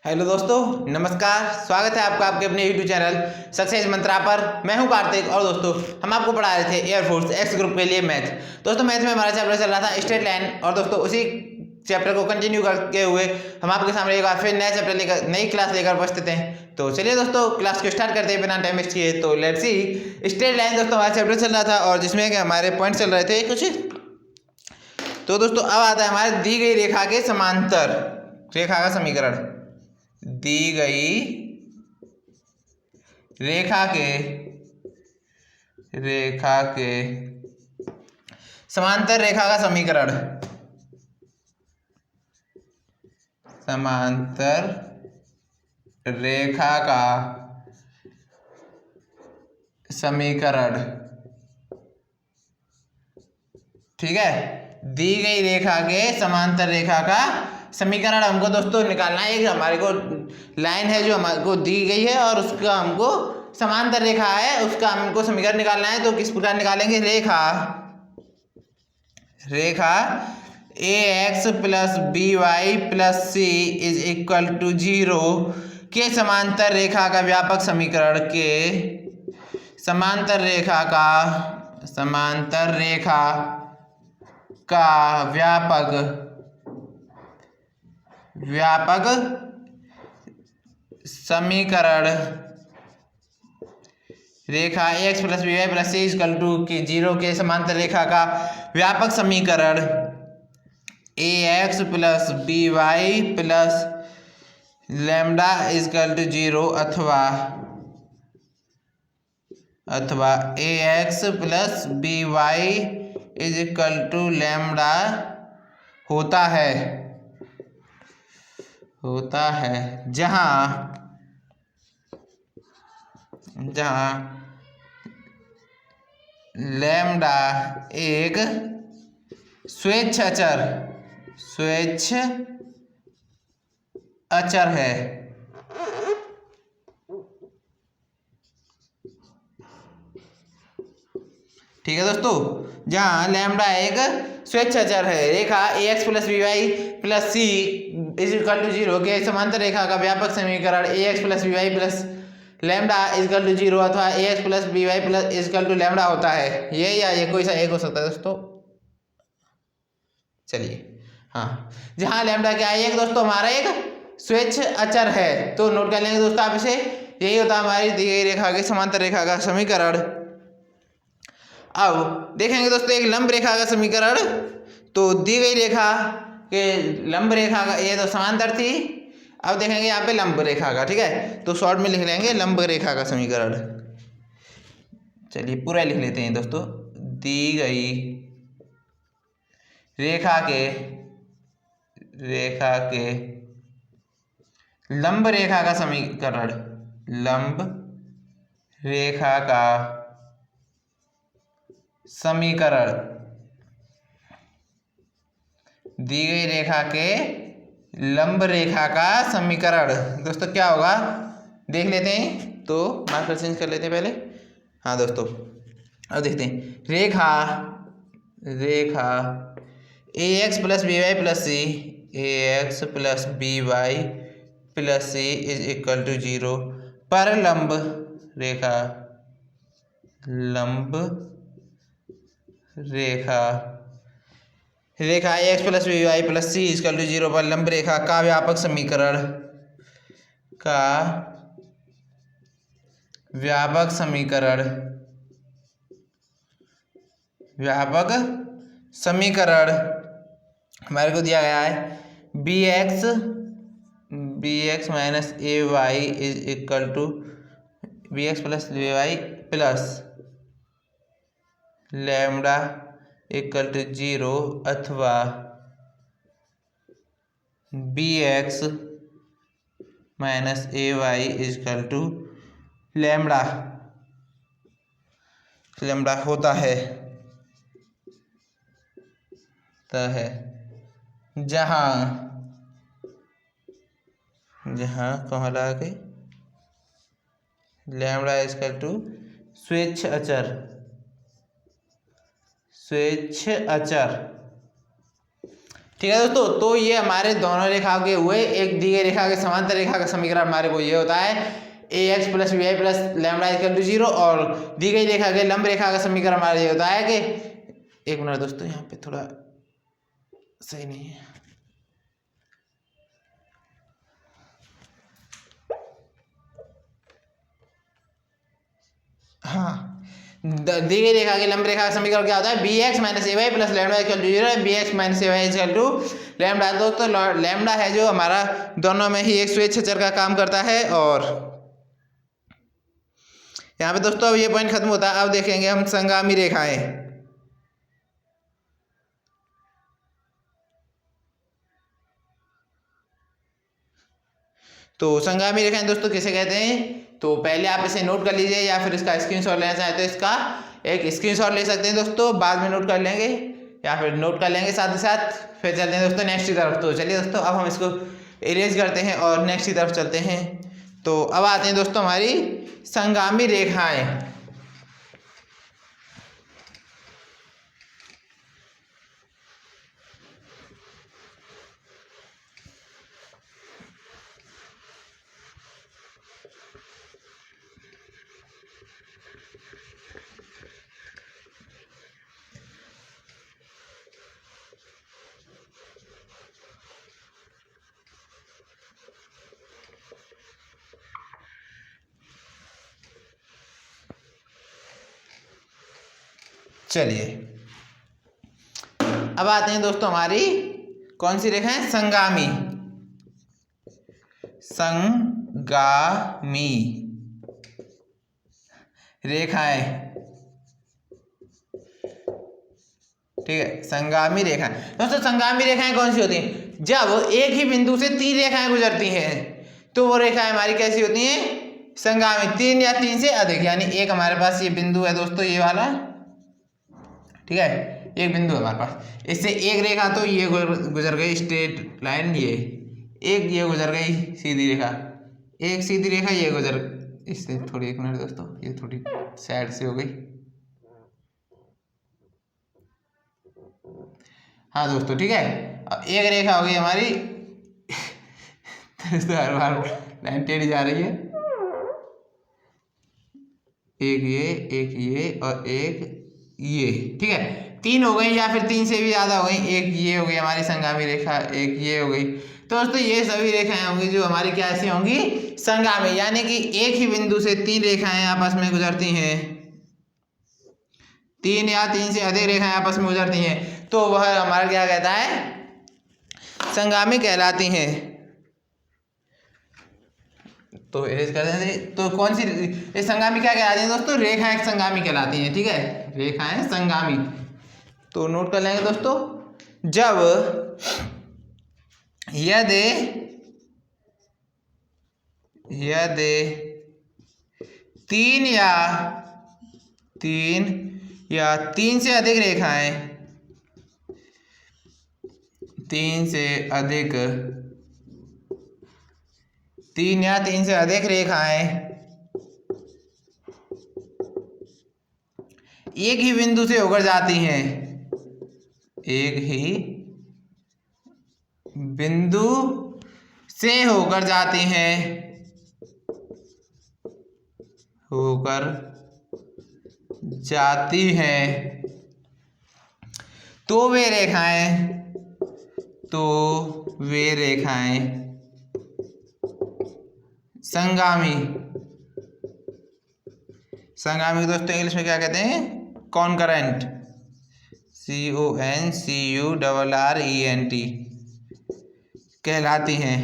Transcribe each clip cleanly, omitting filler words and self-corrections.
Hello दोस्तों, नमस्कार। स्वागत है आपका आपके अपने यूट्यूब चैनल सक्सेस मंत्रा पर। मैं हूं कार्तिक और दोस्तों हम आपको पढ़ा रहे थे एयरफोर्स एक्स ग्रुप के लिए मैथ। दोस्तों मैथ में हमारा चैप्टर चल रहा था स्ट्रेट लाइन और दोस्तों उसी चैप्टर को कंटिन्यू करते हुए हम आपके सामने एक बार फिर नया चैप्टर लेकर नई क्लास लेकर उपस्थित हैं। तो चलिए दोस्तों क्लास को स्टार्ट करते हैं बिना टाइम वेस्ट किए। तो लेट्स सी। स्ट्रेट लाइन दोस्तों हमारा चैप्टर चल रहा था और जिसमें कि हमारे पॉइंट चल रहे थे कुछ। तो दोस्तों अब आता है हमारे दी गई रेखा के समांतर रेखा का समीकरण। दी गई रेखा के समांतर रेखा का समीकरण। समांतर रेखा का समीकरण, ठीक है। दी गई रेखा के समांतर रेखा का समीकरण हमको दोस्तों निकालना है। एक हमारे को लाइन है जो हमारे को दी गई है और उसका हमको समांतर रेखा है, उसका हमको समीकरण निकालना है। तो किस प्रकार निकालेंगे? रेखा a x plus b y plus c is equal to 0 के समांतर रेखा का व्यापक समीकरण के समांतर रेखा का व्यापक समीकरण। रेखा x plus b y plus c equal to की 0 के समांतर रेखा का व्यापक समीकरण a x plus b y plus lambda equal to 0 अथवा a x plus b y is equal to lambda होता है जहाँ लैम्डा एक स्वेच्छ अचर है। ठीक है दोस्तों, जहाँ लैम्डा एक स्वेच्छ अचर है। रेखा a x plus b y plus c is equal to 0 के समांतर रेखा का व्यापक समीकरण a x plus b y plus lambda equal to 0 अथवा a x plus b y plus equal to lambda होता है। ये या ये कोई सा एक हो सकता है दोस्तों। चलिए हाँ, जहाँ लैम्डा क्या है? एक दोस्तों हमारा एक स्वेच्छ अचर है। तो नोट कर लेंगे दोस्तों आप इसे। यही होता है हमारी दी गई रेखा के समांतर रेखा का समीकरण। अब देखेंगे दोस्तों एक लंब रेखा का समीकरण। तो दी गई रेखा के लंब रेखा का ये तो समांतर थी। अब देखेंगे यहाँ पे लंब रेखा का, ठीक है। तो शॉर्ट में लिख लेंगे लंब रेखा का समीकरण। चलिए पूरा लिख लेते हैं दोस्तों। दी गई रेखा के लंब रेखा का समीकरण। लंब रेखा का समीकरण। दी गई रेखा के लंब रेखा का समीकरण दोस्तों क्या होगा देख लेते हैं। तो मार्कर चेंज कर लेते हैं पहले। हाँ दोस्तों अब देखते हैं। रेखा a x plus b y plus c a x plus b y plus c is equal to 0 पर लंब रेखा x plus b y plus c equal to 0 पर लंब रेखा का व्यापक समीकरण हमारे को दिया गया है B X minus A Y is equal to B X plus A Y plus lambda equal to 0 अथवा B X minus A Y equal to lambda होता है जहाँ कहाँ लगा के लैम्डा इक्वल टू स्वेच्छ अचर। ठीक है दोस्तों, तो ये हमारे दोनों रेखाओं के हुए। एक दी गई रेखा के समांतर रेखा का समीकरण हमारे को ये होता है ax plus B I plus lambda equal to 0, और दी गई रेखा के लंब रेखा का समीकरण हमारा ये होता है कि, एक मिनट दोस्तों यहाँ पे थोड़ा सही नहीं है, हाँ, दी गई रेखा की लंब रेखा का समीकरण क्या होता है, B X minus A Y plus lambda equal to 0 है। B X minus A Y equal to lambda. दोस्तों लैम्डा है जो हमारा दोनों में ही एक स्वेच्छ चर का काम करता है। और यहाँ पे दोस्तों अब ये पॉइंट खत्म होता है। अब देखेंगे हम संगामी रेखाएं। तो संगामी रेखाएं दोस्तों किसे कहते हैं, तो पहले आप इसे नोट कर लीजिए, या फिर इसका स्क्रीनशॉट लेना चाहें तो इसका एक स्क्रीनशॉट ले सकते हैं दोस्तों, बाद में नोट कर लेंगे या फिर नोट कर लेंगे साथ ही साथ। फिर चलते हैं दोस्तों नेक्स्ट की तरफ। तो चलिए दोस्तों अब हम इसको इरेज करते हैं और नेक्स्ट की तरफ चलते हैं। तो अब आते हैं दोस्तों हमारी संगामी रेखाएं। चलिए अब आते हैं दोस्तों हमारी कौन सी रेखा है, संगामी। संगामी रेखाएं, ठीक है, संगामी रेखाएं। दोस्तों संगामी रेखाएं कौन सी होती हैं, जब एक ही बिंदु से 3 रेखाएं गुजरती हैं तो वो रेखाएं हमारी कैसी होती हैं, संगामी। 3 या 3 से अधिक, यानी एक हमारे पास ये बिंदु है दोस्तों, ये वाला, ठीक है, एक बिंदु है हमारे पास, इससे एक रेखा तो ये गुजर गई स्ट्रेट लाइन, ये एक ये गुजर गई सीधी रेखा, एक सीधी रेखा ये गुजर, इससे थोड़ी, एक मिनट दोस्तों ये थोड़ी साइड से हो गई, हाँ दोस्तों, ठीक है। अब एक रेखा हो गई हमारी दोस्तों हर बार लाइन टेढ़ी जा रही है, एक ये और एक ये, ठीक है, 3 हो गई या फिर 3 से भी ज़्यादा हो गई, एक ये हो गई हमारी संगामी रेखा, एक ये हो गई। तो दोस्तों ये सभी रेखाएं होंगी जो हमारी क्या ऐसी होंगी, संगामी, यानी कि एक ही बिंदु से 3 रेखाएं आपस में गुजरती हैं, 3 या 3 से अधिक रेखाएं आपस में गुजरती हैं, तो वह हमारा क्या कहता है, संगामी कहलाती हैं। तो इरेज कर देंगे। तो कौन सी ये संगामी क्या कहलाती है दोस्तों, रेखाएं संगामी कहलाती हैं, ठीक है, रेखाएं संगामी। तो नोट कर लेंगे दोस्तों, जब यदि 3 या 3 से अधिक रेखाएं, 3 या 3 से अधिक रेखाएं एक ही बिंदु से होकर जाती हैं, एक ही बिंदु से होकर जाती हैं, होकर जाती हैं, तो वे रेखाएं संगामी दोस्तों इंग्लिश में क्या कहते हैं, कॉन्करेंट, CONCURRENT कहलाती हैं,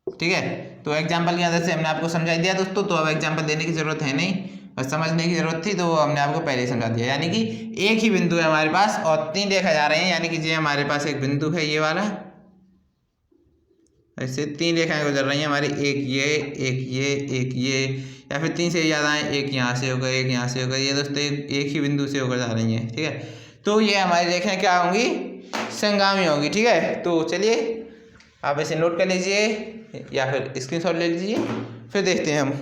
ठीक है। तो एग्जाम्पल की मदद से हमने आपको समझा दिया दोस्तों, तो अब एग्जाम्पल देने की जरूरत है नहीं, बस समझने की जरूरत थी, तो हमने आपको पहले ही समझा दिया। यानी कि एक ही बिंदु है हमारे पास और 3 रेखा जा रहे हैं, यानी कि ये हमारे पास एक बिंदु है ये वाला, ऐसे 3 रेखाएं गुजर रही हैं हमारी, एक ये, या फिर 3 से ज़्यादा है, एक यहाँ से होगा, एक यहाँ से होगा, ये दोस्तों एक ही बिंदु से होकर जा रही हैं, ठीक है। तो ये हमारी रेखाएं क्या होंगी, संगामी होंगी, ठीक है। तो चलिए आप इसे नोट कर लीजिए या फिर स्क्रीनशॉट ले लीजिए, फिर देखते हैं हम।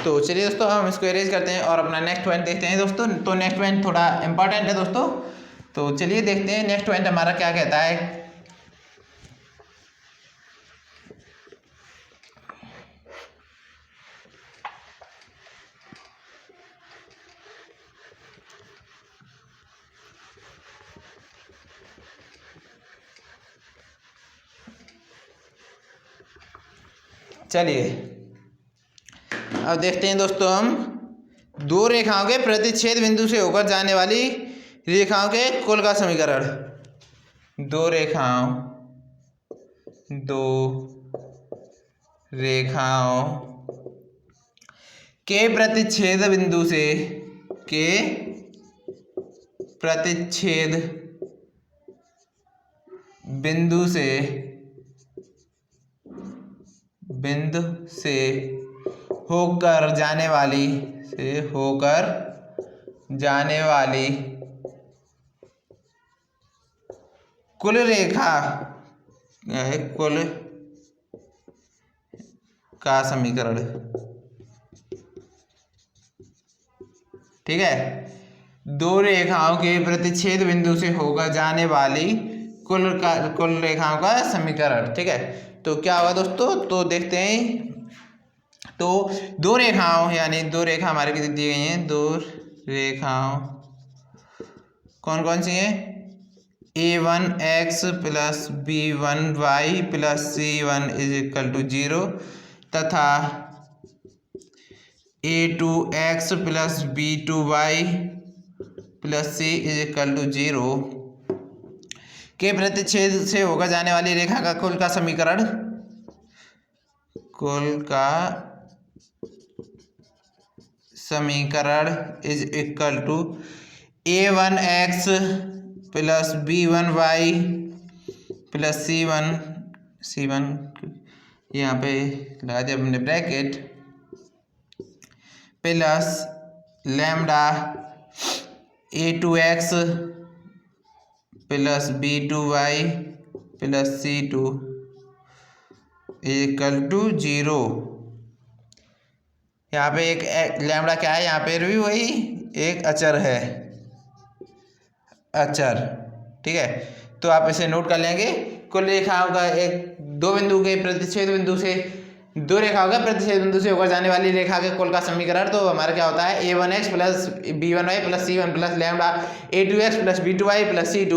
तो चलिए दोस्तों हम इसको इरेज करते हैं और अपना नेक्स्ट पॉइंट देखते हैं दोस्तों। तो नेक्स्ट पॉइंट थोड़ा इंपॉर्टेंट है दोस्तों, तो चलिए देखते हैं नेक्स्ट पॉइंट हमारा क्या कहता है। चलिए अब देखते हैं दोस्तों हम दो रेखाओं के प्रतिच्छेद बिंदु से होकर जाने वाली रेखाओं के कुल का समीकरण। दो रेखाओं के प्रतिच्छेद बिंदु से होकर जाने वाली कुल रेखा है कुल का समीकरण। ठीक है, दो रेखाओं के प्रतिच्छेद बिंदु से होकर जाने वाली कुल रेखाओं का समीकरण। ठीक है, तो क्या होगा दोस्तों, तो देखते हैं। तो दो रेखाओं यानी दो रेखा हमारे कितनी दी गई हैं, दो रेखाओं कौन कौन सी हैं, a1x plus b1y plus c1 is equal to 0 तथा a2x plus b2y plus c is equal to 0 के प्रतिच्छेद से होकर जाने वाली रेखा का कुल का समीकरण। Is equal to a1x plus b1y plus c1 यहाँ पे लगा दिया हमने bracket plus lambda a2x plus b2y plus c2 equal to 0। यहाँ पे एक लैम्डा क्या है, यहाँ पे भी वही एक अचर है, ठीक है। तो आप इसे नोट कर लेंगे। कुल रेखाओं का दो रेखाओं के प्रतिच्छेद बिंदु से होकर जाने वाली रेखा के कुल का समीकरण। तो हमारा क्या होता है, a1x plus b1y plus c1 plus lambda a2x plus b2y plus c2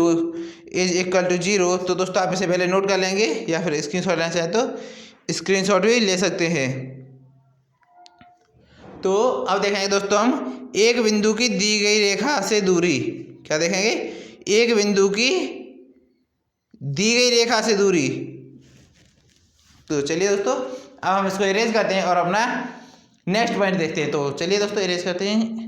is equal to 0। तो दोस्तों आप इसे पहले नोट कर लेंगे या फिर स्क्रीनशॉट लेना चाहे तो स्क्रीनशॉट भी ले सकते हैं। तो अब देखेंगे दोस्तों हम एक बिंदु की दी गई रेखा से दूरी। क्या देखेंगे, एक बिंदु की दी गई रेखा से दूरी। तो चलिए दोस्तों अब हम इसको इरेज करते हैं और अपना नेक्स्ट पॉइंट देखते हैं। तो चलिए दोस्तों इरेज करते हैं।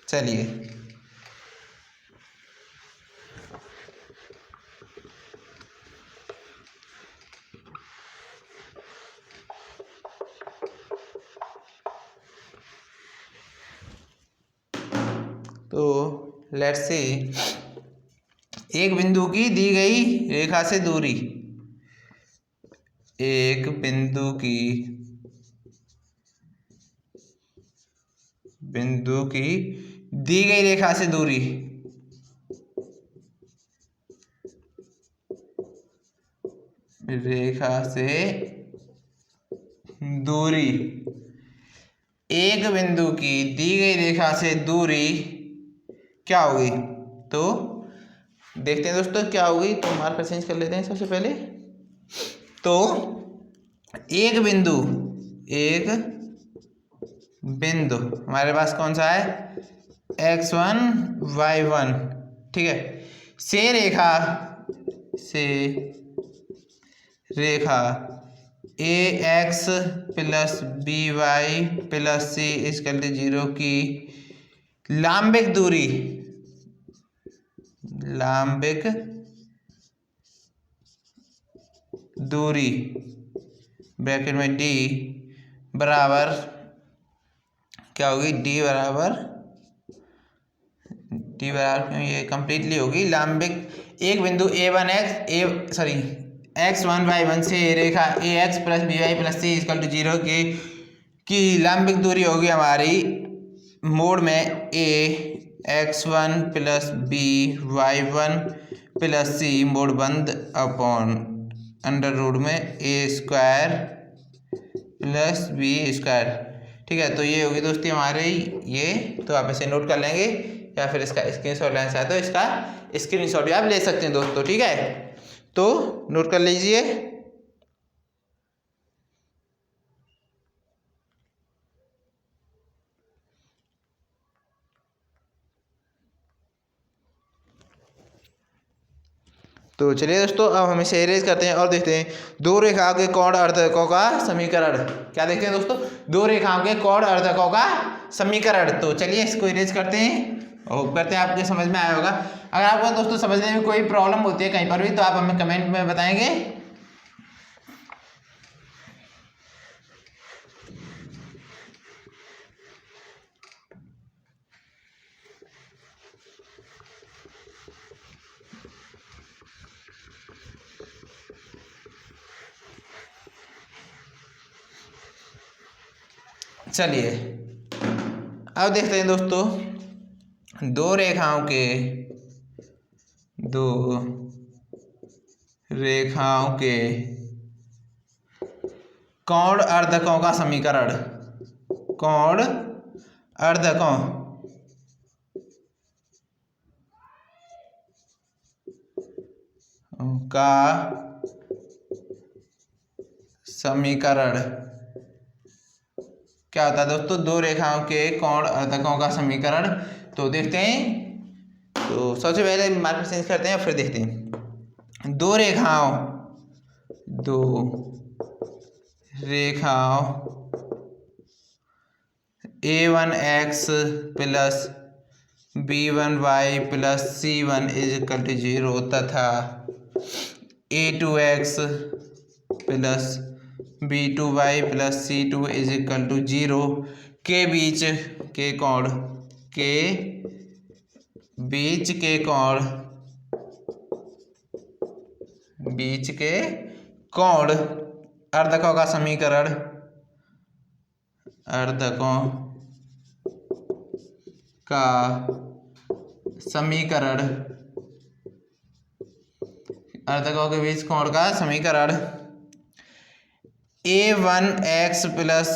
चलिए तो लेट्स सी, एक बिंदु की दी गई रेखा से दूरी, एक बिंदु की दी गई रेखा से दूरी एक बिंदु की दी गई रेखा से दूरी क्या होगी। तो देखते हैं दोस्तों क्या होगी। तो मार्कर चेंज कर लेते हैं सबसे पहले। तो एक बिंदु हमारे पास कौन सा है, x1 y1, ठीक है, से रेखा ax plus by plus c equal to 0 की लांबिक दूरी ब्रैकेट में d बराबर क्या होगी, d बराबर टी बराबर क्यों, ये कंप्लीटली होगी। लाम्बिक एक बिंदु x1y1 से रेखा ax plus by plus c equal to 0 की लाम्बिक दूरी होगी हमारी मोड में a x1 plus b y1 plus c mode बंद अपॉन अंडर रूट में a square plus b square. ठीक है, तो ये होगी दोस्ती हमारे ये, तो आप इसे नोट कर लेंगे या फिर इसका स्क्रीनशॉट लेना चाहते हो इसका स्क्रीनशॉट भी आप ले सकते हैं दोस्तों। ठीक है, तो नोट कर लीजिए। तो चलिए दोस्तों, अब हम इसे इरेज करते हैं और देखते हैं दो रेखाओं के कोण अर्धकों का समीकरण। क्या देखते हैं दोस्तों, दो रेखाओं के कोण अर्धकों का समीकरण। तो चलिए इसको इरेज करते हैं और करते हैं, आपके समझ में आया होगा। अगर आपको दोस्तों समझने में कोई प्रॉब्लम होती है कहीं पर भी तो आप हमें कमेंट में बताएंगे। चलिए अब देखते हैं दोस्तों, दो रेखाओं के कोण अर्धकों का समीकरण। कोण अर्धकों का समीकरण क्या होता है दोस्तों, दो रेखाओं के कोण अर्धकों का समीकरण। तो देखते हैं, तो सबसे पहले मार्कर चेंज करते हैं फिर देखते हैं। दो रेखाओं a1x plus b1y plus c1 equal to 0 तथा a2x plus b2y plus c2 equal to 0 के बीच के कोण अर्धकों का समीकरण। अर्धकों के बीच कोण का समीकरण a1x plus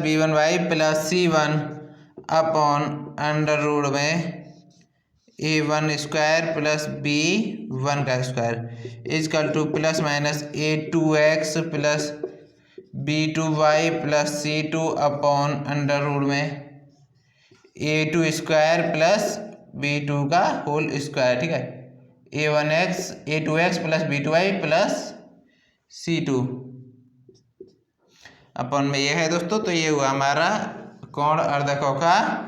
b1y plus c1 upon under root में a1 स्क्वायर प्लस b1 का square equal to plus minus a2x plus b2y plus c2 upon under root में a2 स्क्वायर प्लस b2 का होल स्क्वायर। ठीक है, a2x plus b2y plus c2 अपन में यह है दोस्तों। तो ये हुआ हमारा कोण अर्धकों का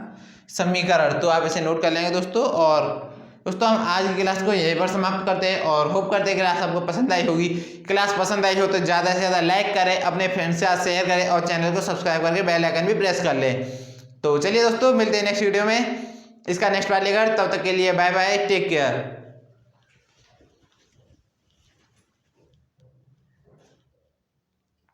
समीकरण। तो आप इसे नोट कर लेंगे दोस्तों। और दोस्तों हम आज की क्लास को यहीं पर समाप्त करते हैं और होप करते हैं क्लास आपको पसंद आई होगी। क्लास पसंद आई हो तो ज़्यादा से ज़्यादा लाइक करें, अपने फ्रेंड्स के साथ शेयर करें और चैनल को सब्सक्राइब करके बेल आइकन भी प्रेस कर लें। तो चलिए दोस्तों, मिलते हैं नेक्स्ट वीडियो में इसका नेक्स्ट पार्ट लेकर। तब तक के लिए बाय बाय, टेक केयर।